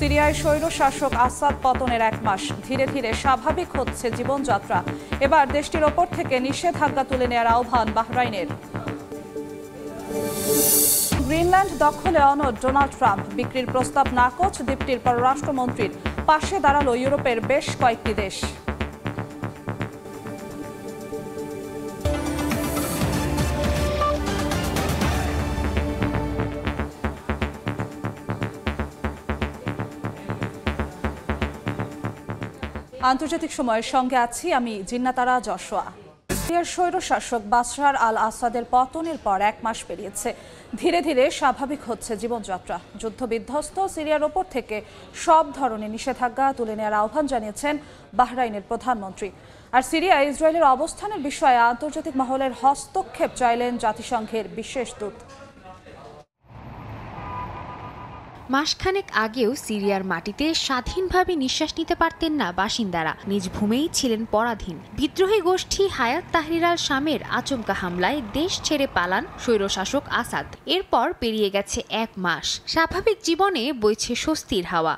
সিরিয়ায় স্বৈরশাসক আসাদ পতনের 1 মাস। ধীরে ধীরে স্বাভাবিক হচ্ছে জীবনযাত্রা। এবার দেশটির ওপর থেকে নিষেধাজ্ঞা তুলে নেওয়ার আহ্বান বাহরাইনের। গ্রিনল্যান্ড দখলে অনড় ডোনাল্ড ট্রাম্প। বিক্রির প্রস্তাব নাকচ দ্বীপটির পররাষ্ট্রমন্ত্রীর। পাশে দাঁড়ালো ইউরোপের বেশ কয়েকটি দেশ। আন্তর্জাতিক সময়ের সঙ্গে আছি আমি জিন্নাতারা জশোয়া। সিরিয়ার স্বৈরশাসক বাশার আল আসাদের পতনের পর 1 মাস পেরিয়েছে। ধীরে ধীরে স্বাভাবিক হচ্ছে জীবনযাত্রা। যুদ্ধবিধ্বস্ত সিরিয়ার ওপর থেকে সব ধরনের নিষেধাজ্ঞা তুলে নেওয়ার আহ্বান জানিয়েছেন বাহরাইনের প্রধানমন্ত্রী। আর সিরিয়ায় ইসরায়েলের অবস্থানের বিষয়ে আন্তর্জাতিক মহলের হস্তক্ষেপ চাইলেন জাতিসংঘের বিশেষ দূত। মাসখানেক আগেও সিরিয়ার মাটিতে স্বাধীনভাবে নিঃশ্বাস নিতে পারতেন না বাসিন্দারা। নিজ ভূমেই ছিলেন পরাধীন। বিদ্রোহী গোষ্ঠী হায়াত তাহরির আল শামের আচমকা হামলায় দেশ ছেড়ে পালান স্বৈরশাসক আসাদ। এরপর পেরিয়ে গেছে 1 মাস। স্বাভাবিক জীবনে বইছে স্বস্তির হাওয়া।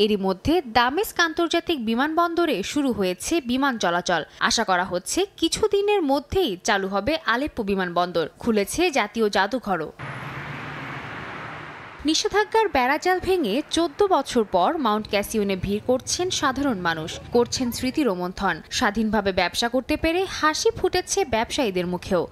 এরই মধ্যে দামেস্ক আন্তর্জাতিক বিমানবন্দরে শুরু হয়েছে বিমান চলাচল। আশা করা হচ্ছে কিছুদিনের মধ্যেই চালু হবে আলেপ্পো বিমানবন্দর। খুলেছে জাতীয় জাদুঘরও। নিষেধাজ্ঞার বেড়াজাল ভেঙে 14 বছর পর মাউন্ট ক্যাসিয়নে ভিড় করছেন সাধারণ মানুষ। করছেন স্মৃতি রোমন্থন। স্বাধীনভাবে ব্যবসা করতে পেরে হাসি ফুটেছে ব্যবসায়ীদের মুখেও।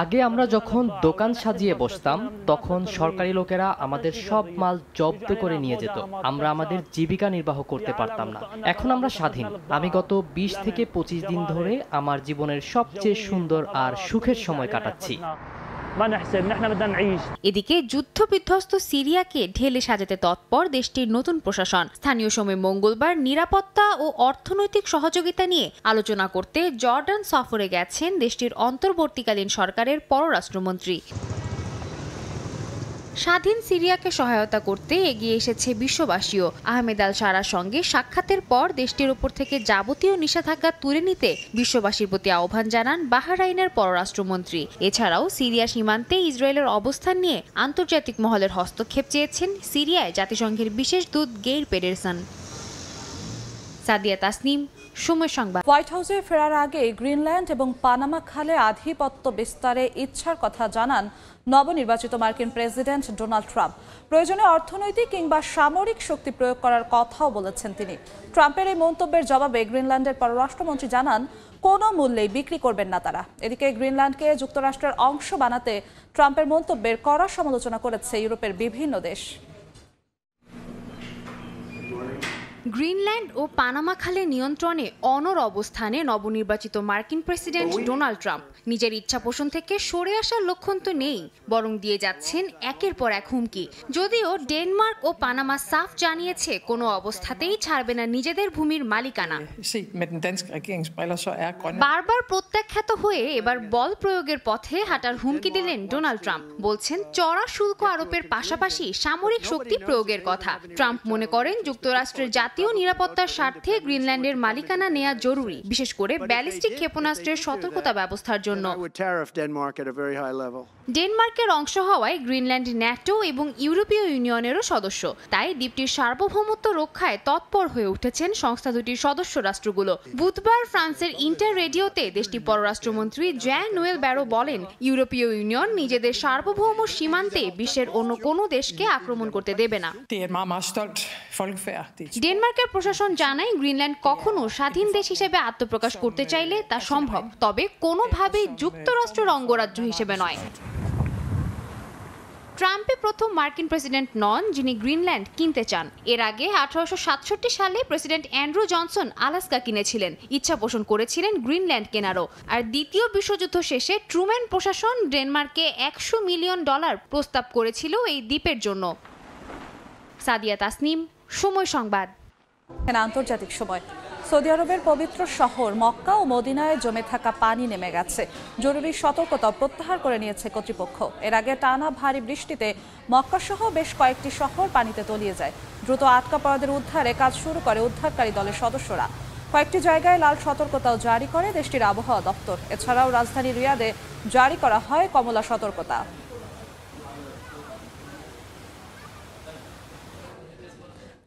আগে আমরা যখন দোকান সাজিয়ে বসতাম তখন সরকারি লোকেরা আমাদের সব মাল জব্দ করে নিয়ে যেত। আমরা আমাদের জীবিকা নির্বাহ করতে পারতাম না। এখন আমরা স্বাধীন। আমি গত 20 থেকে 25 দিন ধরে আমার জীবনের সবচেয়ে সুন্দর আর সুখের সময় কাটাচ্ছি। এদিকে যুদ্ধবিধ্বস্ত সিরিয়াকে ঢেলে সাজাতে তৎপর দেশটির নতুন প্রশাসন। স্থানীয় সময় মঙ্গলবার নিরাপত্তা ও অর্থনৈতিক সহযোগিতা নিয়ে আলোচনা করতে জর্ডান সফরে গেছেন দেশটির অন্তর্বর্তীকালীন সরকারের পররাষ্ট্রমন্ত্রী। স্বাধীন সিরিয়াকে সহায়তা করতে এগিয়ে এসেছে বিশ্ববাসীও। আহমেদ আল শারার সঙ্গে সাক্ষাতের পর দেশটির উপর থেকে যাবতীয় নিষেধাজ্ঞা তুলে নিতে বিশ্ববাসীর প্রতি আহ্বান জানান বাহরাইনের পররাষ্ট্রমন্ত্রী। এছাড়াও সিরিয়া সীমান্তে ইসরায়েলের অবস্থান নিয়ে আন্তর্জাতিক মহলের হস্তক্ষেপ চেয়েছেন সিরিয়ায় জাতিসংঘের বিশেষ দূত গেইর পেডারসন। সাদিয়া তাসনিম, সময় সংবাদ। হোয়াইট হাউসে ফেরার আগে গ্রিনল্যান্ড এবং পানামা খালে আধিপত্য বিস্তারে ইচ্ছার কথা জানান নবনির্বাচিত মার্কিন প্রেসিডেন্ট ডোনাল্ড ট্রাম্প। প্রয়োজনে অর্থনৈতিক কিংবা সামরিক শক্তি প্রয়োগ করার কথাও বলেছেন তিনি। ট্রাম্পের এই মন্তব্যের জবাবে গ্রিনল্যান্ডের পররাষ্ট্রমন্ত্রী জানান কোনো মূল্যেই বিক্রি করবেন না তারা। এদিকে গ্রিনল্যান্ডকে যুক্তরাষ্ট্রের অংশ বানাতে ট্রাম্পের মন্তব্যের কড়া সমালোচনা করেছে ইউরোপের বিভিন্ন দেশ। গ্রিনল্যান্ড ও পানামা খালের নিয়ন্ত্রণে অনড় অবস্থানে নবনির্বাচিত মার্কিন প্রেসিডেন্ট ডোনাল্ড ট্রাম্প। নিজের ইচ্ছা পোষণ থেকে সরে আসার লক্ষণ তো নেই, বরং দিয়ে যাচ্ছেন একের পর এক হুমকি। যদিও ডেনমার্ক ও পানামা সাফ জানিয়েছে কোনো অবস্থাতেই ছাড়বে না নিজেদের ভূমির মালিকানা। বারবার প্রত্যাখ্যাত হয়ে এবার বল প্রয়োগের পথে হাঁটার হুমকি দিলেন ডোনাল্ড ট্রাম্প। বলছেন চড়া শুল্ক আরোপের পাশাপাশি সামরিক শক্তি প্রয়োগের কথা। ট্রাম্প মনে করেন যুক্তরাষ্ট্রের জাতীয় নিরাপত্তার স্বার্থে গ্রিনল্যান্ডের মালিকানা নেওয়া জরুরি, বিশেষ করে ব্যালিস্টিক ক্ষেপণাস্ত্রের সতর্কতা ব্যবস্থার জন্য। ডেনমার্কের অংশ হওয়ায় গ্রিনল্যান্ড ন্যাটো এবং ইউরোপীয় ইউনিয়নেরও সদস্য। তাই দ্বীপটির সার্বভৌমত্ব রক্ষায় তৎপর হয়ে উঠেছেন সংস্থা দুটির সদস্য রাষ্ট্রগুলো। বুধবার ফ্রান্সের ইন্টার রেডিওতে দেশটির পররাষ্ট্রমন্ত্রী জ্যান নোয়েল ব্যারো বলেন, ইউরোপীয় ইউনিয়ন নিজেদের সার্বভৌম সীমান্তে বিশ্বের অন্য কোনো দেশকে আক্রমণ করতে দেবে না। ডেনমার্কের প্রশাসন জানায় গ্রিনল্যান্ড কখনো স্বাধীন দেশ হিসেবে আত্মপ্রকাশ করতে চাইলে তা সম্ভব, তবে কোনোভাবেই যুক্তরাষ্ট্রের অঙ্গরাজ্য হিসেবে নয়। ট্রাম্পে প্রথম মার্কিন প্রেসিডেন্ট নন যিনি গ্রিনল্যান্ড কিনতে চান। এর আগে 1867 সালে প্রেসিডেন্ট অ্যান্ড্রু জনসন আলাস্কা কিনেছিলেন। ইচ্ছা পোষণ করেছিলেন গ্রিনল্যান্ড কেনারও। আর দ্বিতীয় বিশ্বযুদ্ধ শেষে ট্রুম্যান প্রশাসন ডেনমার্কে $100 মিলিয়ন প্রস্তাব করেছিল এই দ্বীপের জন্য। সাদিয়া তাসনিম, সময় সংবাদ। আন্তর্জাতিক সময়। সৌদি আরবের পবিত্র শহর মক্কা ও মদিনায় জমে থাকা পানি নেমে গেছে। জরুরি সতর্কতা প্রত্যাহার করে নিয়েছে কর্তৃপক্ষ। এর আগে টানা ভারী বৃষ্টিতে মক্কা সহ বেশ কয়েকটি শহর পানিতে তলিয়ে যায়। দ্রুত আটকা পড়াদের উদ্ধারে কাজ শুরু করে উদ্ধারকারী দলের সদস্যরা। কয়েকটি জায়গায় লাল সতর্কতাও জারি করে দেশটির আবহাওয়া দপ্তর। এছাড়াও রাজধানী রিয়াদে জারি করা হয় কমলা সতর্কতা।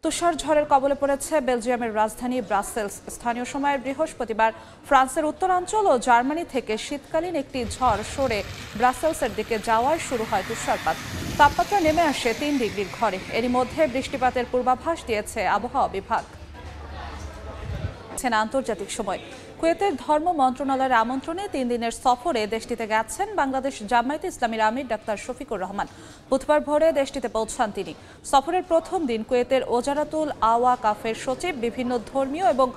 তুষার ঝড়ের কবলে পড়েছে বেলজিয়ামের রাজধানী ব্রাসেলস। স্থানীয় সময়ের বৃহস্পতিবার ফ্রান্সের উত্তরাঞ্চল ও জার্মানি থেকে শীতকালীন একটি ঝড় সরে ব্রাসেলসের দিকে যাওয়ায় শুরু হয় তুষারপাত। তাপমাত্রা নেমে আসে 3 ডিগ্রির ঘরে। এরই মধ্যে বৃষ্টিপাতের পূর্বাভাস দিয়েছে আবহাওয়া বিভাগ। আন্তর্জাতিক সময় কুয়েতের ধর্ম মন্ত্রণালয়ের আমন্ত্রণে 3 দিনের সফরে দেশটিতে গেছেন বাংলাদেশ জামায়াতে ইসলামীর আমির ডাক্তার শফিকুর রহমান। বুধবার ভোরে দেশটিতে পৌঁছান তিনি। সফরের প্রথম দিন কুয়েতের ওজারাতুল আওয়াকাফের সচিব, বিভিন্ন ধর্মীয় এবং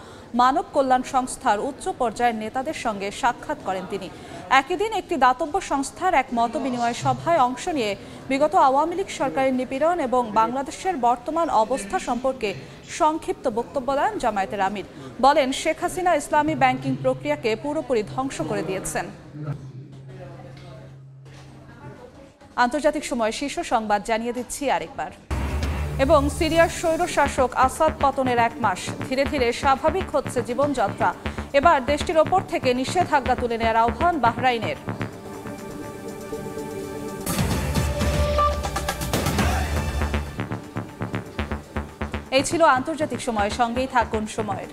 মানব কল্যাণ সংস্থার উচ্চ পর্যায়ের নেতাদের সঙ্গে সাক্ষাৎ করেন তিনি। একই দিন একটি দাতব্য সংস্থার এক মতবিনিময় সভায় অংশ নিয়ে বিগত আওয়ামী লীগ সরকারের নিপীড়ন এবং বাংলাদেশের বর্তমান অবস্থা সম্পর্কে সংক্ষিপ্ত বক্তব্য দেন জামায়াতের আমির। বলেন, শেখ হাসিনা ইসলামী ব্যাংকিং প্রক্রিয়াকে পুরোপুরি ধ্বংস করে দিয়েছেন। আন্তর্জাতিক সময় শীর্ষ সংবাদ জানিয়ে দিচ্ছি আরেকবার। এবং সিরিয়ার স্বৈরশাসক আসাদ পতনের 1 মাস। ধীরে ধীরে স্বাভাবিক হচ্ছে জীবনযাত্রা। এবার দেশটির ওপর থেকে নিষেধাজ্ঞা তুলে নেওয়ার আহ্বান বাহরাইনের। এই ছিল আন্তর্জাতিক সময়। সঙ্গেই থাকুন সময়ের।